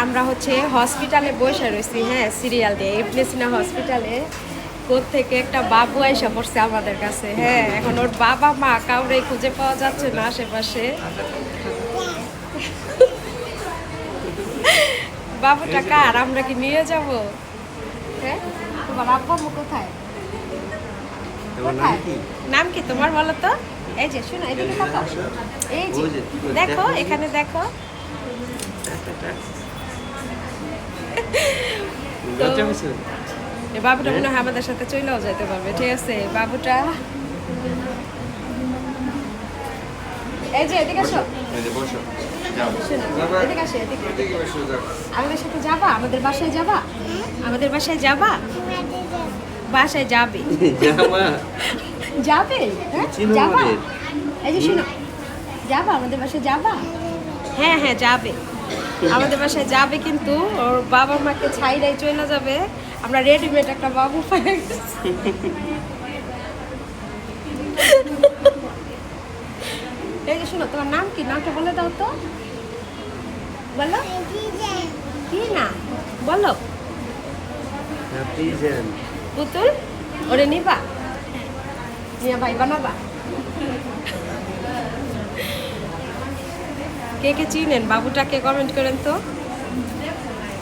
আমরা হচ্ছে হসপিটালে বসে রয়েছি, হ্যাঁ, সিরিয়াল দিয়ে ইবনে সিনা হসপিটালে। কোত্থেকে একটা বাবু আইসা পড়ছে আমাদের কাছে, হ্যাঁ। এখন ওর বাবা মা কাউরে খুঁজে পাওয়া যাচ্ছে না আশেপাশে। বাবুটা কার? আমরা কি নিয়ে যাব? হ্যাঁ, তোমার আব্বু আম্মু কোথায়? কোথায়? নাম কি তোমার বলো তো? এই যে শোনো, এদিকে তাকাও। এই যে দেখো, এখানে দেখো। তো বাবুটা মনে হয় আমাদের সাথে চলেও যেতে পারবে, ঠিক আছে? বাবুটা এই যে এদিকে আসো, এদিকে আসো, এদিকে। আমাদের সাথে যাবা? আমাদের বাসায় যাবা? আমাদের বাসায় যাবা? বাসায় যাবে? যাবে? হ্যাঁ যাবা? এই যে শোনো, যাবা আমাদের বাসায় যাবা? হ্যাঁ হ্যাঁ যাবে, আমাদের বাসায় যাবে, কিন্তু ওর বাবা মাকে ছাইড়াই চলে যাবে। আমরা রেডিমেড একটা বাবু পেয়ে গেছি। এই যে শোনো, তোমার নাম কি? নামটা বলে দাও তো, বলো। কি না বলো? পুতুল। ওরে নিবা? নিয়া ভাই বানাবা? কে কে চিনেন বাবুটাকে কমেন্ট করেন তো।